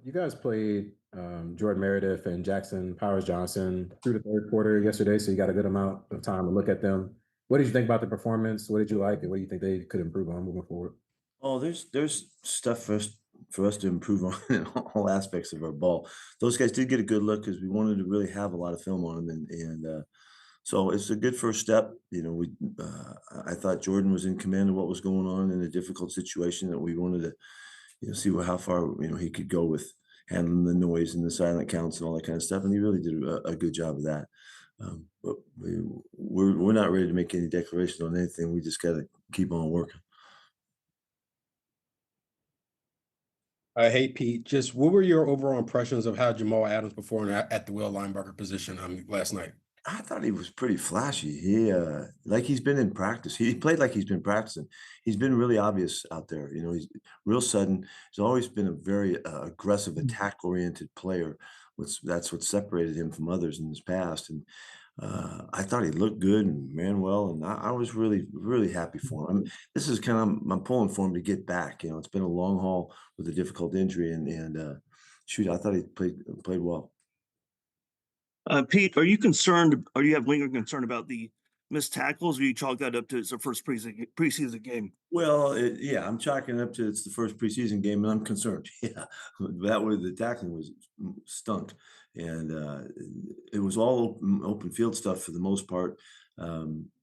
You guys played Jordan Meredith and Jackson Powers Johnson through the third quarter yesterday, so you got a good amount of time to look at them. What did you think about the performance? What did you like, and what do you think they could improve on moving forward? Oh, there's stuff for us to improve on in all aspects of our ball. Those guys did get a good look because we wanted to really have a lot of film on them, and so it's a good first step. We I thought Jordan was in command of what was going on in a difficult situation that we wanted to see how far he could go with handling the noise and the silent counts and all that kind of stuff, and he really did a good job of that. But we're not ready to make any declarations on anything. We just got to keep on working. Hey Pete, just what were your overall impressions of how Jamal Adams performed at the will linebacker position last night? I thought he was pretty flashy. He like he's been in practice. He played like he's been practicing. He's been really obvious out there. He's real sudden. He's always been a very aggressive, attack-oriented player. That's what separated him from others in his past. And I thought he looked good and ran well, and I was really, really happy for him. This is kind of I'm pulling for him to get back. It's been a long haul with a difficult injury, and shoot, I thought he played well. Pete, are you concerned, or do you have lingering concern about the missed tackles, or you chalk that up to it's the first preseason game? Well, yeah, I'm chalking it up to it's the first preseason game, and I'm concerned. Yeah, that way the tackling was stunk, and it was all open field stuff for the most part.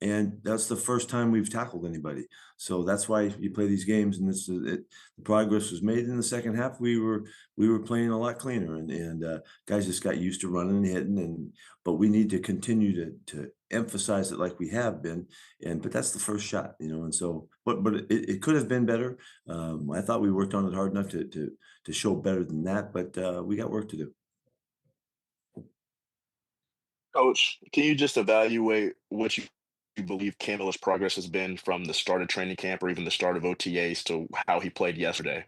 And that's the first time we've tackled anybody, so that's why you play these games. And the progress was made in the second half. We were playing a lot cleaner, and guys just got used to running and hitting. But we need to continue to emphasize it like we have been. But that's the first shot, and so but it could have been better. I thought we worked on it hard enough to show better than that, but we got work to do. Coach, can you just evaluate what you believe Camilla's progress has been from the start of training camp or even the start of OTAs to how he played yesterday?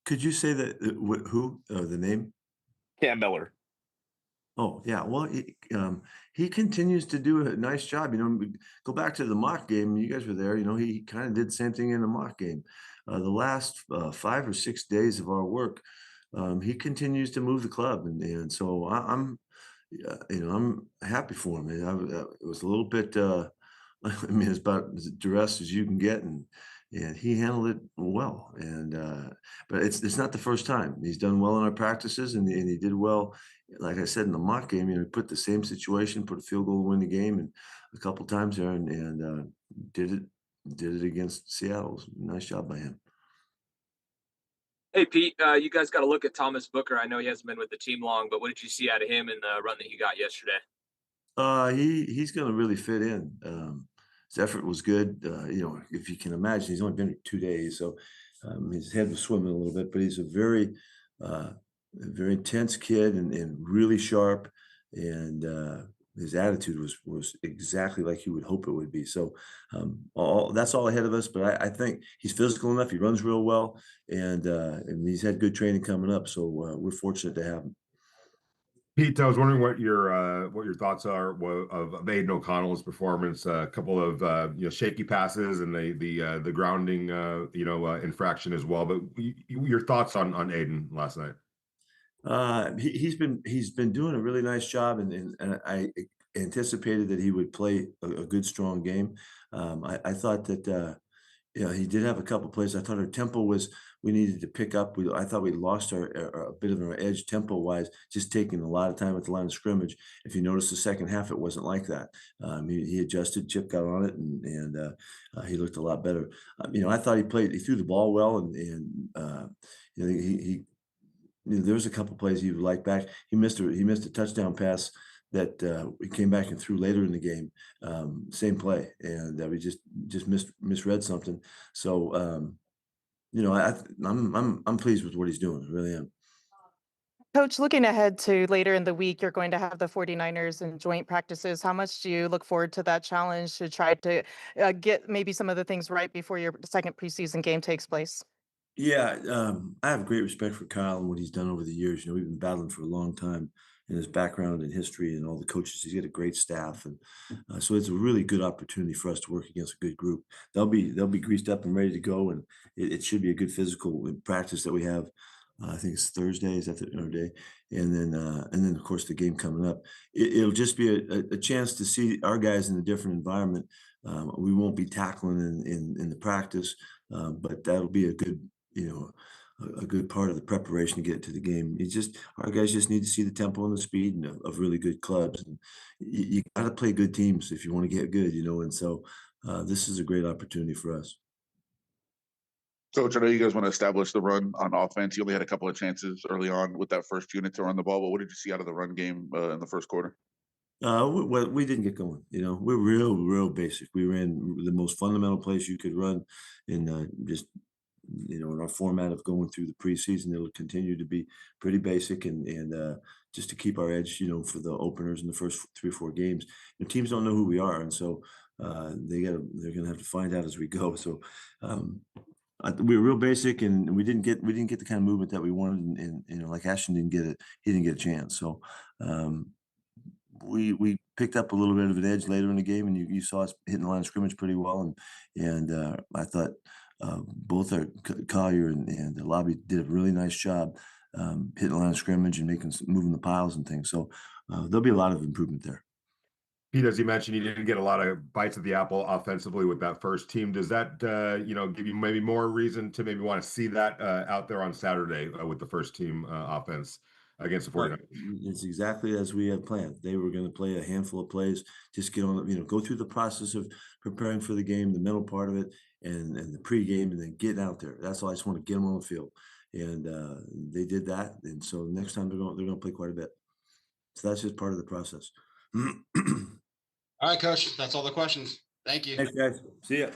Could you say that who the name? Cam Miller. Oh yeah, well he continues to do a nice job. Go back to the mock game. You guys were there. He kind of did the same thing in the mock game. The last 5 or 6 days of our work, he continues to move the club, and so I'm happy for him. It was a little bit. I mean, it's about as duress as you can get, and he handled it well. But it's not the first time. He's done well in our practices, and he did well. Like I said in the mock game, he put the same situation, put a field goal to win the game, and a couple times there, and did it against Seattle. Nice job by him. Hey, Pete, you guys got to look at Thomas Booker. I know he hasn't been with the team long, but what did you see out of him in the run that he got yesterday? He's going to really fit in. His effort was good. If you can imagine, he's only been here 2 days, so his head was swimming a little bit. But he's a very intense kid and really sharp, and his attitude was exactly like you would hope it would be. So that's all ahead of us. But I think he's physical enough. He runs real well, and he's had good training coming up. So we're fortunate to have him. Pete, I was wondering what your thoughts are of Aiden O'Connell's performance. A couple of shaky passes and the grounding infraction as well. But your thoughts on Aiden last night? He's been doing a really nice job, and I anticipated that he would play a good, strong game. I thought that he did have a couple plays. I thought our tempo we needed to pick up. I thought we lost a bit of our edge tempo wise, just taking a lot of time at the line of scrimmage. If you notice the second half, it wasn't like that. He adjusted, Chip got on it, and he looked a lot better. I thought he threw the ball well, and he there was a couple plays he would like back. He missed a touchdown pass that we came back and threw later in the game. Same play, and we just misread something. So I'm pleased with what he's doing. I really am. Coach, looking ahead to later in the week, you're going to have the 49ers in joint practices. How much do you look forward to that challenge to try to get maybe some of the things right before your second preseason game takes place? Yeah, I have great respect for Kyle and what he's done over the years. We've been battling for a long time in his background and history and all the coaches. He's got a great staff, and so it's a really good opportunity for us to work against a good group. They'll be greased up and ready to go, and it should be a good physical practice that we have I think it's Thursday. Is that the other day? And then of course the game coming up. It'll just be a chance to see our guys in a different environment. We won't be tackling in the practice, but that'll be a good, a good part of the preparation to get to the game. It's just our guys just need to see the tempo and the speed of really good clubs. And you got to play good teams if you want to get good, And so this is a great opportunity for us. Coach, I know you guys want to establish the run on offense. You only had a couple of chances early on with that first unit to run the ball, but what did you see out of the run game in the first quarter? We didn't get going. We're real basic. We ran the most fundamental plays you could run in just in our format of going through the preseason. It'll continue to be pretty basic and just to keep our edge, for the openers in the first 3 or 4 games. Teams don't know who we are, and so they're gonna have to find out as we go. So we were real basic, and we didn't get the kind of movement that we wanted, and like Ashton didn't get it. He didn't get a chance. So we picked up a little bit of an edge later in the game, and you saw us hitting the line of scrimmage pretty well, and I thought both our Collier and the Lobby did a really nice job hitting the line of scrimmage and moving the piles and things. So there'll be a lot of improvement there. Pete, as you mentioned, you didn't get a lot of bites of the apple offensively with that first team. Does that, give you maybe more reason to maybe want to see that out there on Saturday with the first team offense against the 49ers? It's exactly as we had planned. They were going to play a handful of plays, just get on, go through the process of preparing for the game, the middle part of it, and the pregame, and then getting out there. That's all. I just want to get them on the field, and they did that. And so next time they're going to play quite a bit. So that's just part of the process. All right, Coach. That's all the questions. Thank you. Thanks, guys. See ya.